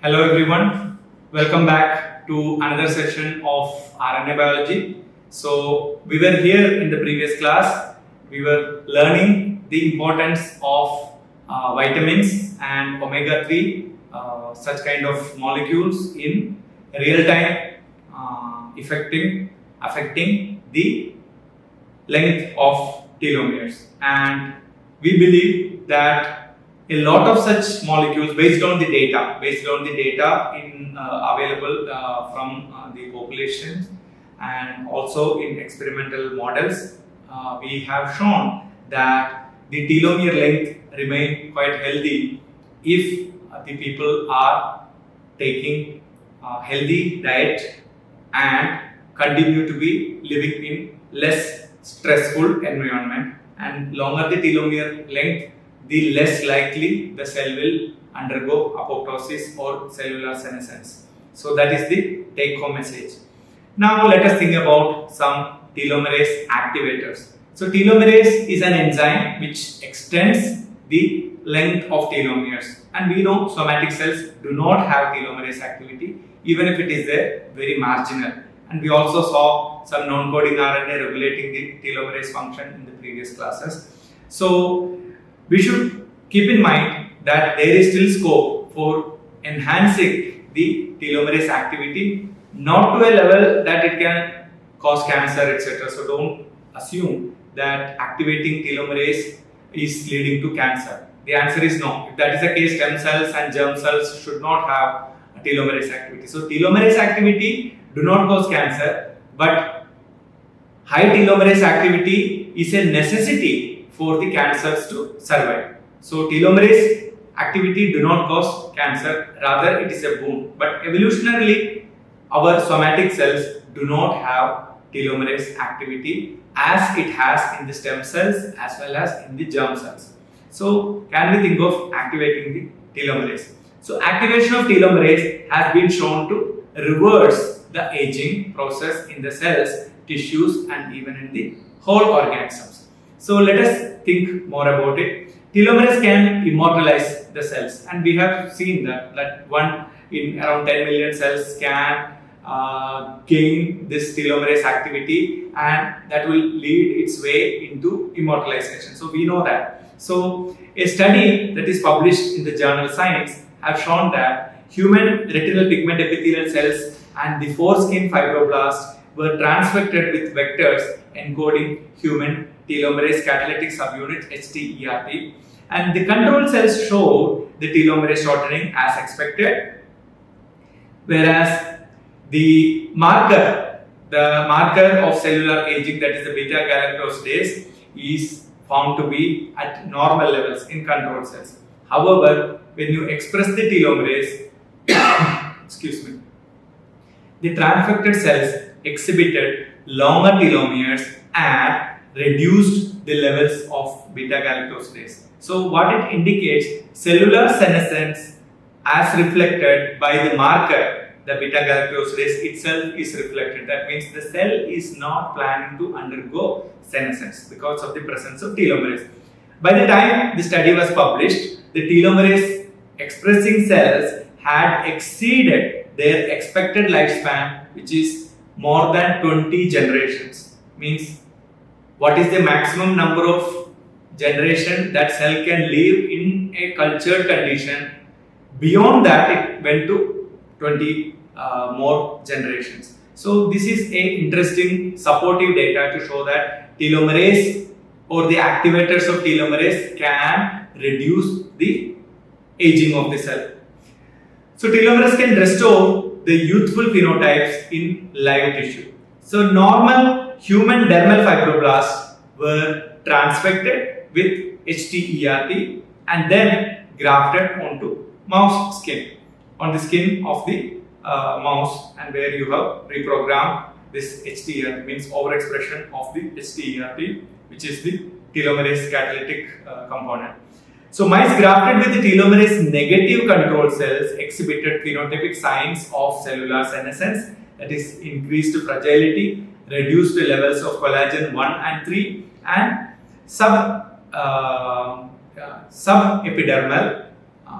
Hello everyone, welcome back to another session of RNA biology. So we were here in the previous class, we were learning the importance of vitamins and omega-3, such kind of molecules in real time affecting the length of telomeres. And we believe that a lot of such molecules based on the data in available from the population and also in experimental models, we have shown that the telomere length remain quite healthy if the people are taking healthy diet and continue to be living in less stressful environment. And longer the telomere length, the less likely the cell will undergo apoptosis or cellular senescence. So that is the take home message. Now let us think about some telomerase activators. So telomerase is an enzyme which extends the length of telomeres, and we know somatic cells do not have telomerase activity, even if it is there, very marginal. And we also saw some non-coding RNA regulating the telomerase function in the previous classes. So we should keep in mind that there is still scope for enhancing the telomerase activity, not to a level that it can cause cancer, etc. So don't assume that activating telomerase is leading to cancer. The answer is no. If that is the case, stem cells and germ cells should not have telomerase activity. So telomerase activity do not cause cancer, but high telomerase activity is a necessity for the cancers to survive. So telomerase activity do not cause cancer, rather it is a boon. But evolutionarily, our somatic cells do not have telomerase activity as it has in the stem cells as well as in the germ cells. So can we think of activating the telomerase? So activation of telomerase has been shown to reverse the aging process in the cells, tissues and even in the whole organisms. So let us think more about it. Telomerase can immortalize the cells, and we have seen that one in around 10 million cells can gain this telomerase activity, and that will lead its way into immortalization. So we know that. So a study that is published in the journal Science have shown that human retinal pigment epithelial cells and the foreskin fibroblasts were transfected with vectors encoding human telomerase catalytic subunit HTERT, and the control cells showed the telomerase shortening as expected, whereas the marker of cellular aging, that is the beta galactosidase, is found to be at normal levels in control cells. However, when you express the telomerase, the transfected cells exhibited longer telomeres and reduced the levels of beta galactosidase. So what it indicates, cellular senescence as reflected by the marker, the beta galactosidase itself is reflected. That means the cell is not planning to undergo senescence because of the presence of telomerase. By the time the study was published, the telomerase expressing cells had exceeded their expected lifespan, which is more than 20 generations. Means what is the maximum number of generation that cell can live in a cultured condition? Beyond that, it went to 20 more generations. So this is a interesting supportive data to show that telomerase or the activators of telomerase can reduce the aging of the cell. So telomerase can restore the youthful phenotypes in live tissue. So normal human dermal fibroblasts were transfected with HTERT and then grafted onto mouse skin, on the skin of the mouse, and where you have reprogrammed this HTERT, means overexpression of the HTERT, which is the telomerase catalytic component. So mice grafted with the telomerase negative control cells exhibited phenotypic signs of cellular senescence, that is increased fragility, reduced levels of collagen 1 and 3, and subepidermal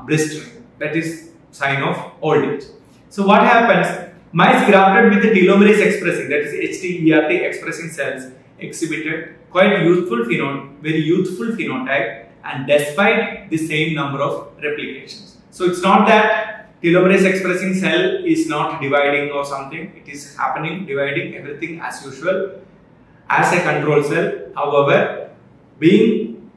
blistering, that is sign of old age. So what happens? Mice grafted with the telomerase expressing, that is HTERT expressing cells, exhibited quite very youthful phenotype, and despite the same number of replications. So it's not that telomerase expressing cell is not dividing or something, it is happening, dividing everything as usual as a control cell. However, being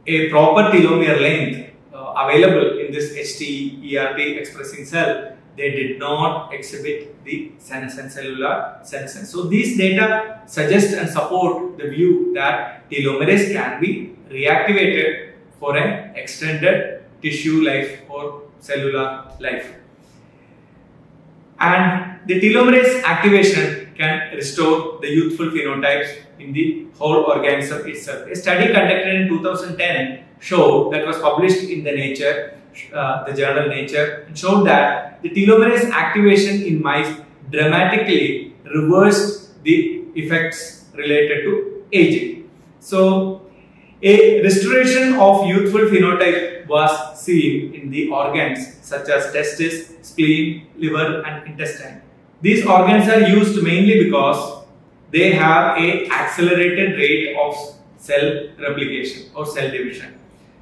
a proper telomere length available in this HTERT expressing cell, they did not exhibit the senescent cellular senescence. So these data suggest and support the view that telomerase can be reactivated for an extended tissue life or cellular life. And the telomerase activation can restore the youthful phenotypes in the whole organism itself. A study conducted in 2010 showed, that was published in the Nature, the journal Nature, showed that the telomerase activation in mice dramatically reversed the effects related to aging. So, a restoration of youthful phenotype was seen in the organs such as testis, spleen, liver, and intestine. These organs are used mainly because they have a accelerated rate of cell replication or cell division.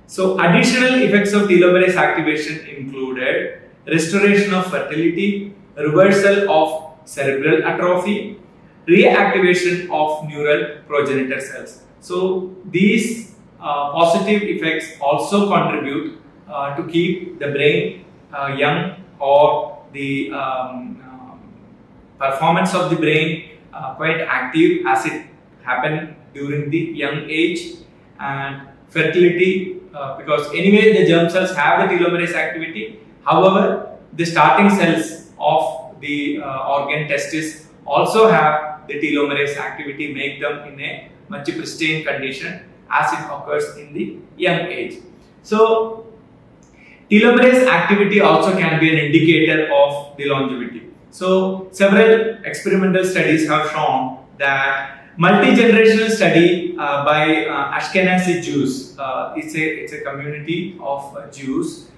So, additional effects of telomerase activation included restoration of fertility, reversal of cerebral atrophy, reactivation of neural progenitor cells. So, these positive effects also contribute to keep the brain young, or the performance of the brain quite active as it happened during the young age, and fertility, because anyway the germ cells have the telomerase activity. However, the starting cells of the organ testis also have the telomerase activity, make them in a much pristine condition as it occurs in the young age. So, telomerase activity also can be an indicator of the longevity. So, several experimental studies have shown that multi-generational study by Ashkenazi Jews, it's a community of Jews.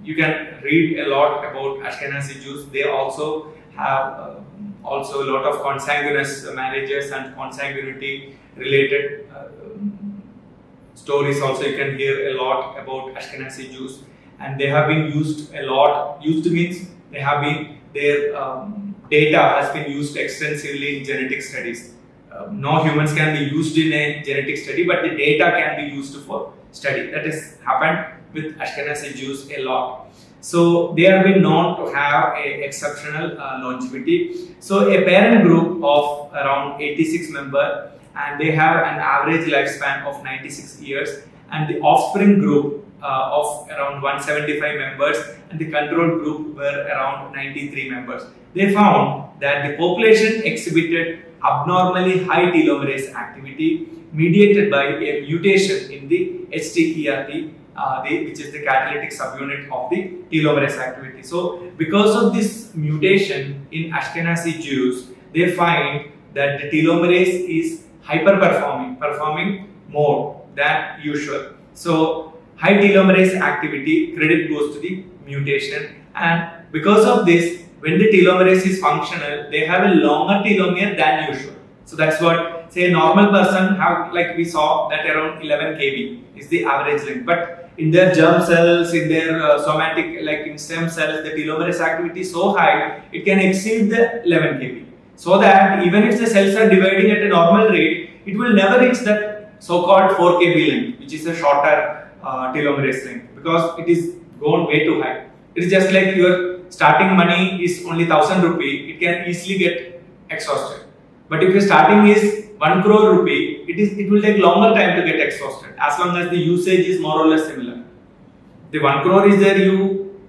You can read a lot about Ashkenazi Jews. They also have also a lot of consanguineous marriages and consanguinity related stories. Also, you can hear a lot about Ashkenazi Jews, and they have been used a lot. Used means they have been, their data has been used extensively in genetic studies. No humans can be used in a genetic study, but the data can be used for study. That has happened with Ashkenazi Jews a lot. So they have been known to have a exceptional longevity. So a parent group of around 86 members, and they have an average lifespan of 96 years, and the offspring group of around 175 members, and the control group were around 93 members. They found that the population exhibited abnormally high telomerase activity mediated by a mutation in the HTERT, which is the catalytic subunit of the telomerase activity. So, because of this mutation in Ashkenazi Jews, they find that the telomerase is performing more than usual. So, high telomerase activity, credit goes to the mutation, and because of this, when the telomerase is functional, they have a longer telomere than usual. So that's what, say, a normal person have, like we saw, that around 11 kb is the average length. But in their germ cells, in their somatic, like in stem cells, the telomerase activity is so high, it can exceed the 11 kb. So that even if the cells are dividing at a normal rate, it will never reach that so-called 4 kb length, which is a shorter telomerase length, because it is gone way too high. It is just like your starting money is only 1000 rupee, it can easily get exhausted. But if your starting is 1 crore rupee, it will take longer time to get exhausted, as long as the usage is more or less similar. The 1 crore is there, you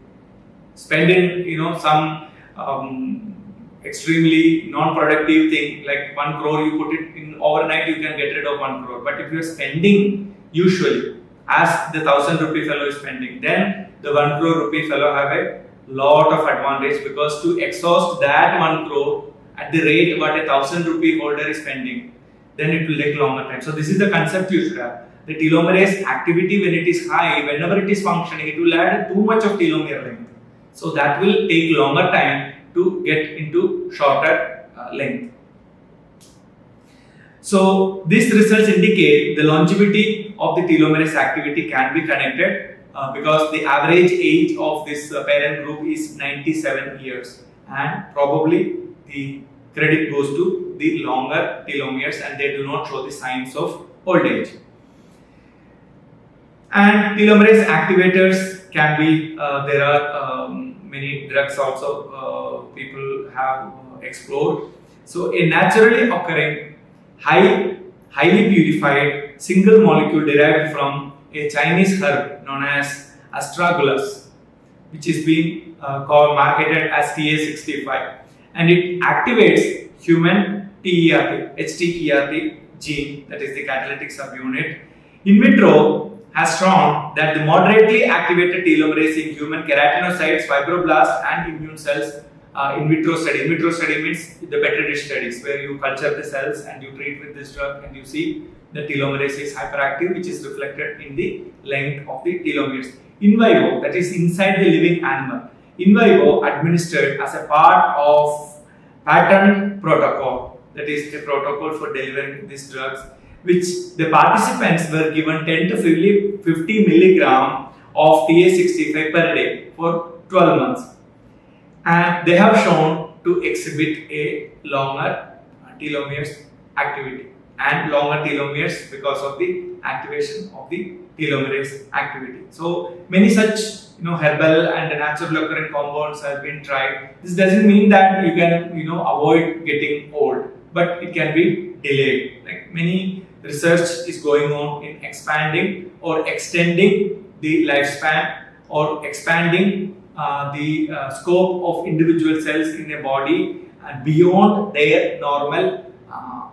spend in some extremely non-productive thing, like 1 crore, you put it in overnight, you can get rid of 1 crore. But if you are spending usually as the 1000 rupee fellow is spending, then the 1 crore rupee fellow have a lot of advantage, because to exhaust that 1 crore at the rate what a 1000 rupee holder is spending, then it will take longer time. So this is the concept you should have. the telomerase activity, when it is high, whenever it is functioning, it will add too much of telomere length. So that will take longer time to get into shorter length. So these results indicate the longevity of the telomerase activity can be connected because the average age of this parent group is 97 years, and probably the credit goes to the longer telomeres, and they do not show the signs of old age. And telomerase activators can be, there are many drugs also people have explored. So a naturally occurring, highly purified single molecule derived from a Chinese herb known as astragalus, which is being marketed as TA65, and it activates human HTERT gene, that is the catalytic subunit. In vitro has shown that the moderately activated telomerase in human keratinocytes, fibroblasts, and immune cells. In vitro study. In vitro study means the petri dish studies, where you culture the cells and you treat with this drug, and you see the telomerase is hyperactive, which is reflected in the length of the telomeres. In vivo, that is inside the living animal, in vivo administered as a part of pattern protocol, that is a protocol for delivering these drugs, which the participants were given 10 to 50 milligram of TA65 per day for 12 months. And they have shown to exhibit a longer telomeres activity, and longer telomeres because of the activation of the telomerase activity. So many such herbal and natural occurring compounds have been tried. This doesn't mean that you can avoid getting old, but it can be delayed. Like many research is going on in expanding or extending the lifespan, or expanding the scope of individual cells in a body beyond their normal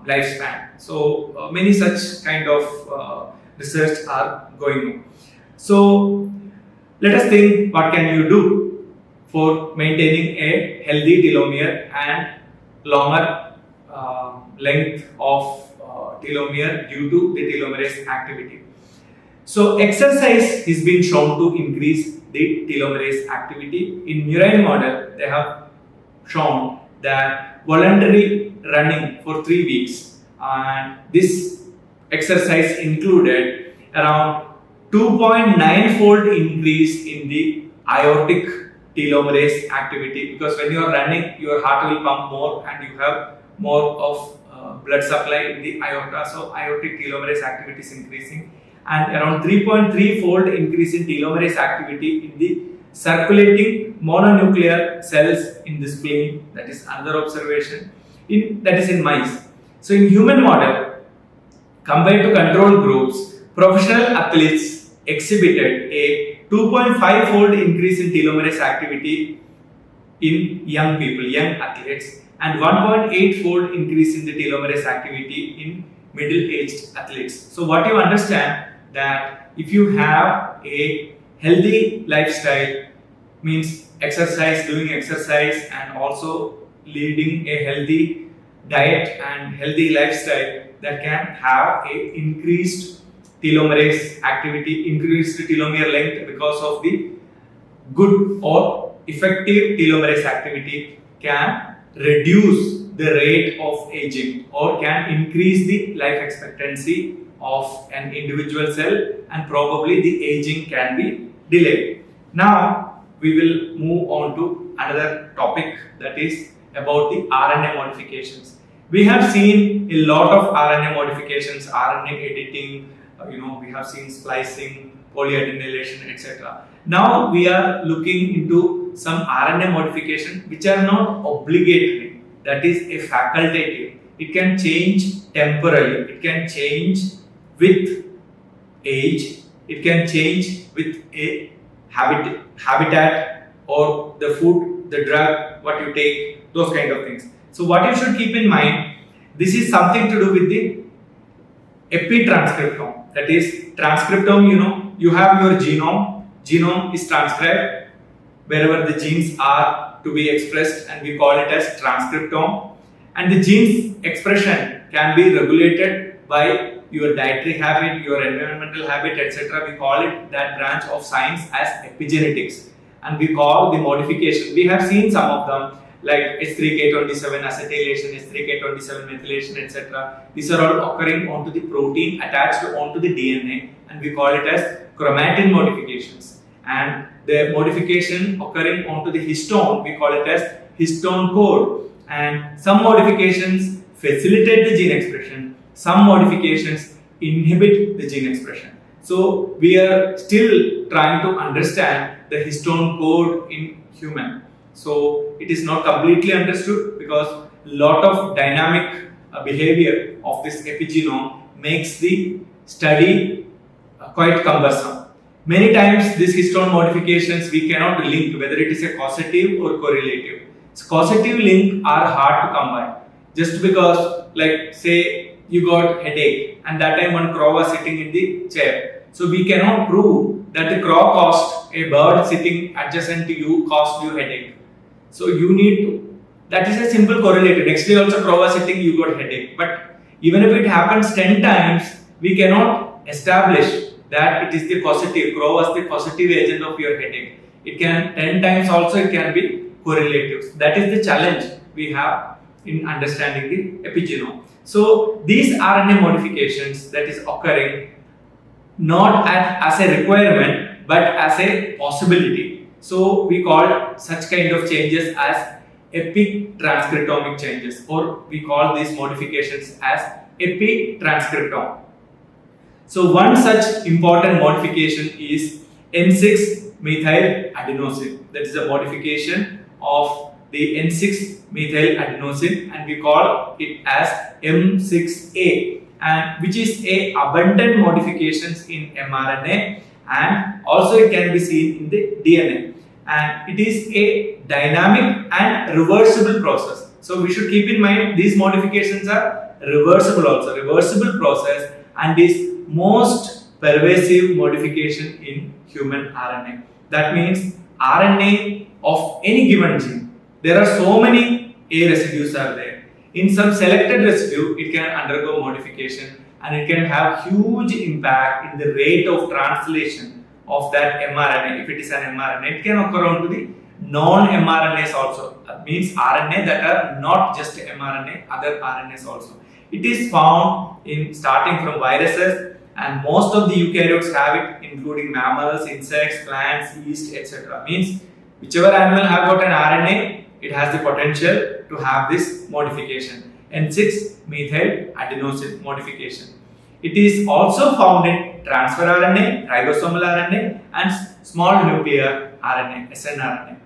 lifespan. So many such kind of research are going on. So let us think, what can you do for maintaining a healthy telomere and longer length of telomere due to the telomerase activity. So exercise is being shown to increase the telomerase activity. In murine model, they have shown that voluntary running for 3 weeks, and this exercise included around 2.9-fold increase in the aortic telomerase activity, because when you are running, your heart will pump more and you have more of blood supply in the aorta, so aortic telomerase activity is increasing, and around 3.3-fold increase in telomerase activity in the circulating mononuclear cells in the spleen. That is another observation. That is in mice. So in human model, compared to control groups, professional athletes exhibited a 2.5-fold increase in telomerase activity in young people, young athletes, and 1.8-fold increase in the telomerase activity in middle-aged athletes. So what you understand, that if you have a healthy lifestyle, means exercise, doing exercise, and also leading a healthy diet and healthy lifestyle, that can have a increased telomerase activity, increased telomere length because of the good or effective telomerase activity, can reduce the rate of aging or can increase the life expectancy of an individual cell, and probably the aging can be delayed. Now we will move on to another topic, that is about the RNA modifications. We have seen a lot of RNA modifications, RNA editing, we have seen splicing, polyadenylation, etc. Now we are looking into some RNA modification which are not obligatory, that is a facultative. It can change temporally, it can change with age, it can change with a habitat or the food, the drug, what you take, those kind of things. So what you should keep in mind, this is something to do with the epitranscriptome. That is transcriptome, you have your genome is transcribed wherever the genes are to be expressed, and we call it as transcriptome. And the genes expression can be regulated by your dietary habit, your environmental habit, etc. We call it that branch of science as epigenetics, and we call the modification. We have seen some of them like H3K27 acetylation, H3K27 methylation, etc. These are all occurring onto the protein attached onto the DNA, and we call it as chromatin modifications. And the modification occurring onto the histone, we call it as histone code. And some modifications facilitate the gene expression, some modifications inhibit the gene expression. So we are still trying to understand the histone code in human. So it is not completely understood because a lot of dynamic behavior of this epigenome makes the study quite cumbersome. Many times these histone modifications we cannot link whether it is a causative or correlative. So causative link are hard to come by just because, like, say you got headache and that time one crow was sitting in the chair. So we cannot prove that the crow caused a bird sitting adjacent to you caused you headache. So you need to, that is a simple correlative. Next day also crow was sitting, you got headache. But even if it happens 10 times, we cannot establish that it is the causative, crow was the causative agent of your headache. It can 10 times also it can be correlative. That is the challenge we have in understanding the epigenome. So these RNA modifications that is occurring not as a requirement but as a possibility. So we call such kind of changes as epitranscriptomic changes, or we call these modifications as epitranscriptome. So one such important modification is N6-methyl adenosine. That is a modification of the N6-methyl adenosine, and we call it as M6A, and which is a abundant modifications in mRNA, and also it can be seen in the DNA, and it is a dynamic and reversible process. So we should keep in mind these modifications are reversible also, reversible process, and is most pervasive modification in human RNA. That means RNA of any given gene, there are so many A residues are there. In some selected residue, it can undergo modification and it can have huge impact in the rate of translation of that mRNA. If it is an mRNA, it can occur onto the non-mRNAs also. That means RNA that are not just mRNA, other RNAs also. It is found in starting from viruses, and most of the eukaryotes have it, including mammals, insects, plants, yeast, etc. Means whichever animal have got an RNA, it has the potential to have this modification, N6-methyl adenosine modification. It is also found in transfer RNA, ribosomal RNA, and small nuclear RNA, snRNA,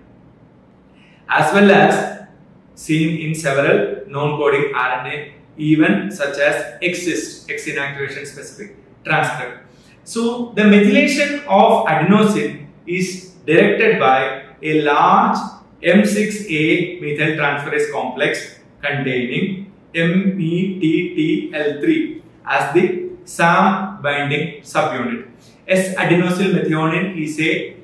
as well as seen in several non-coding RNA, even such as X inactivation specific transcript. So the methylation of adenosine is directed by a large M6A methyltransferase complex containing METTL3 as the SAM binding subunit. S-adenosyl methionine is a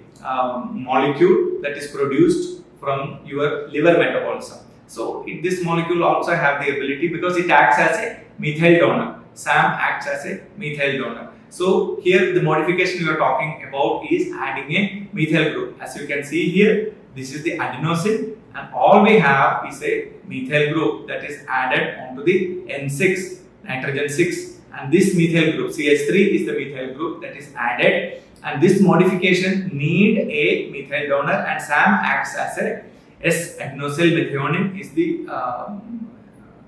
molecule that is produced from your liver metabolism. So this molecule also have the ability, because it acts as a methyl donor. SAM acts as a methyl donor. So here the modification we are talking about is adding a methyl group. As you can see here, this is the adenosine, and all we have is a methyl group that is added onto the N6, nitrogen 6, and this methyl group, CH3, is the methyl group that is added, and this modification need a methyl donor, and SAM acts as a S-adenosyl methionine is the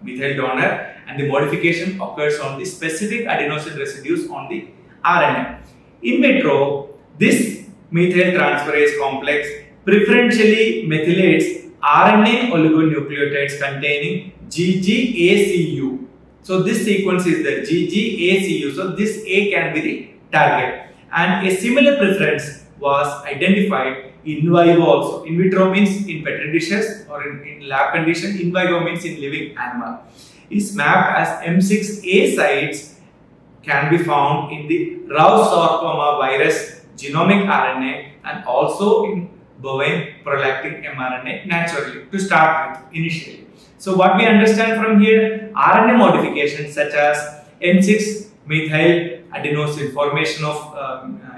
methyl donor, and the modification occurs on the specific adenosine residues on the RNA. In vitro, this methyl transferase complex preferentially methylates RNA oligonucleotides containing GGACU. So this sequence is the GGACU. So this A can be the target, and a similar preference was identified in vivo also. In vitro means in petri dishes or in lab condition. In vivo means in living animal. Is mapped as M6A sites can be found in the Rous sarcoma virus genomic RNA, and also in bovine prolactin mRNA naturally to start with initially. So what we understand from here, RNA modifications such as N6 methyl adenosine, formation of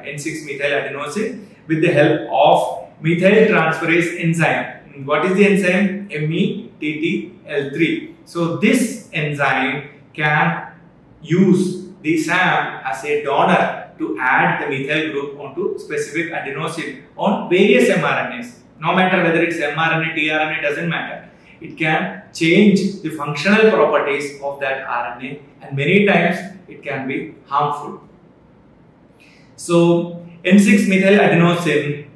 N6 methyl adenosine with the help of methyl transferase enzyme. What is the enzyme? METTL3. So this enzyme can use the SAM as a donor to add the methyl group onto specific adenosine on various mRNAs. No matter whether it's mRNA, tRNA, doesn't matter. It can change the functional properties of that RNA, and many times it can be harmful. So N6 methyl adenosine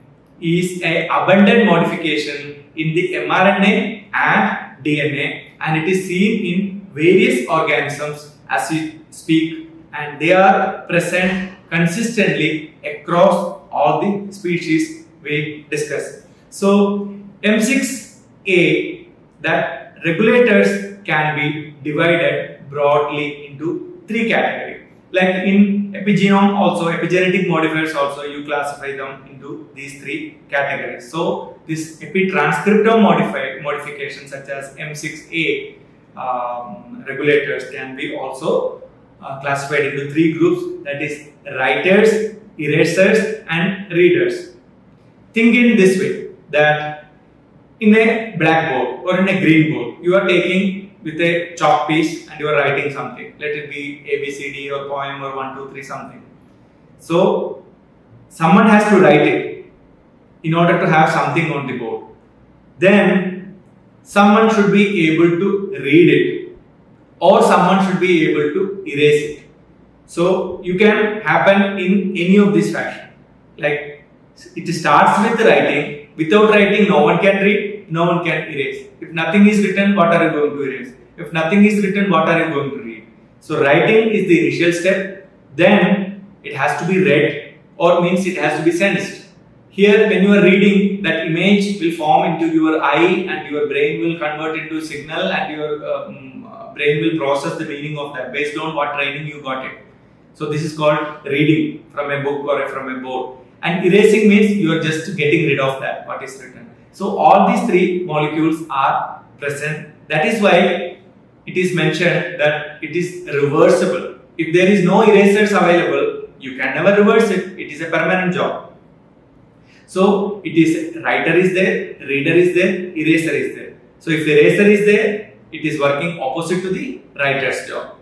is an abundant modification in the mRNA and DNA, and it is seen in various organisms as we speak, and they are present consistently across all the species we discussed. So M6A, that regulators can be divided broadly into three categories. Like in epigenome also, epigenetic modifiers also, you classify them into these three categories. So this epitranscriptome modification such as M6A regulators can be also classified into three groups, that is writers, erasers and readers. Think in this way, that in a blackboard or in a green board, you are taking with a chalk piece and you are writing something. Let it be ABCD or poem or 1, 2, 3 something. So someone has to write it in order to have something on the board. Then someone should be able to read it, or someone should be able to erase it. So you can happen in any of this fashion. Like it starts with writing. Without writing, no one can read, no one can erase. If nothing is written, what are you going to erase? If nothing is written, what are you going to read? So writing is the initial step. Then it has to be read, or means it has to be sensed. Here, when you are reading, that image will form into your eye, and your brain will convert into signal, and your brain will process the meaning of that based on what training you got it. So this is called reading from a book or from a board. And erasing means you are just getting rid of that, what is written. So all these three molecules are present. That is why it is mentioned that it is reversible. If there is no erasers available, you can never reverse it. It is a permanent job. So it is writer is there, reader is there, eraser is there. So if eraser is there, it is working opposite to the writer's job.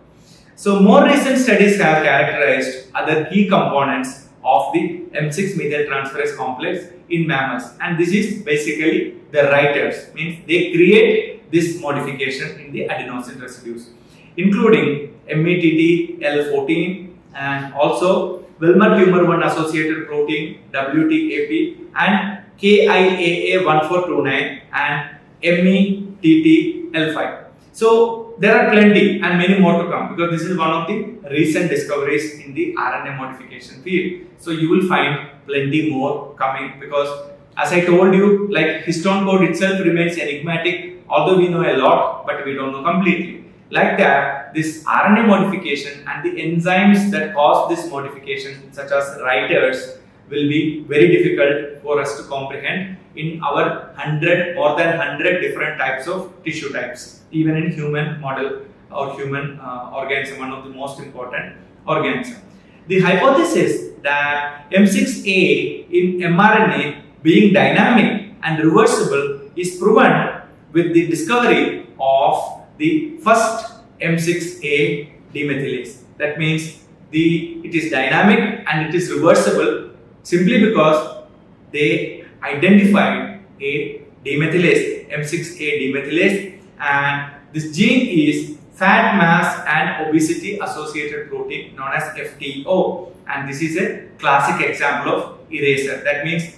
So more recent studies have characterized other key components of the M6 methyl transferase complex in mammals, and this is basically the writers, means they create this modification in the adenosine residues, including METTL14 and also Wilmer tumor 1 associated protein WTAP and KIAA1429 and METTL5. So there are plenty and many more to come, because this is one of the recent discoveries in the RNA modification field. So you will find plenty more coming, because as I told you, like histone code itself remains enigmatic, although we know a lot, but we don't know completely. Like that, this RNA modification and the enzymes that cause this modification, such as writers, will be very difficult for us to comprehend in our more than 100 different types of tissue types, even in human model or human organism, one of the most important organism. The hypothesis that M6A in mRNA being dynamic and reversible is proven with the discovery of the first M6A demethylase. That means it is dynamic and it is reversible simply because they identified a demethylase, M6A demethylase, and this gene is fat mass and obesity associated protein known as FTO, and this is a classic example of eraser. That means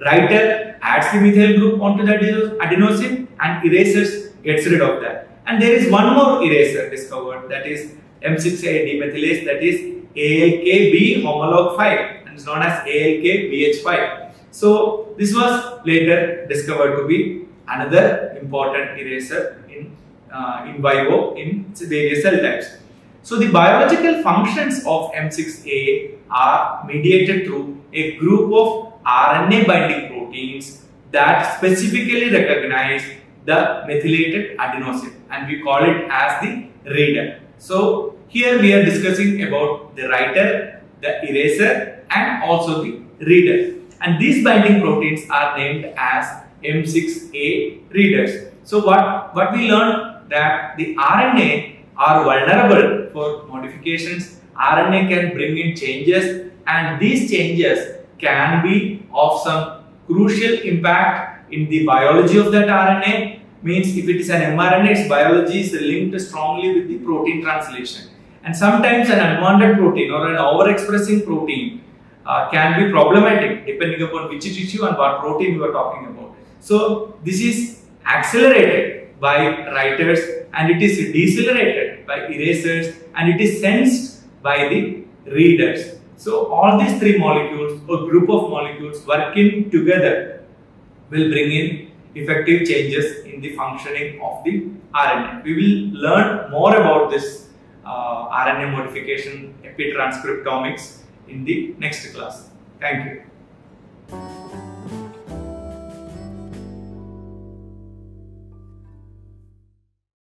writer adds the methyl group onto the adenosine and erasers gets rid of that. And there is one more eraser discovered, that is M6A demethylase, that is ALKB homolog 5, and is known as ALKBH5. So this was later discovered to be another important eraser in vivo in various cell types. So the biological functions of M6A are mediated through a group of RNA binding proteins that specifically recognize the methylated adenosine, and we call it as the reader. So here we are discussing about the writer, the eraser, and also the reader. And these binding proteins are named as M6A readers. So what we learned, that the RNA are vulnerable for modifications. RNA can bring in changes, and these changes can be of some crucial impact in the biology of that RNA. Means if it is an mRNA, its biology is linked strongly with the protein translation. And sometimes an unwanted protein or an overexpressing protein can be problematic depending upon which tissue and what protein you are talking about. So this is accelerated by writers and it is decelerated by erasers and it is sensed by the readers. So all these three molecules or group of molecules working together will bring in effective changes in the functioning of the RNA. We will learn more about this RNA modification epitranscriptomics in the next class. Thank you.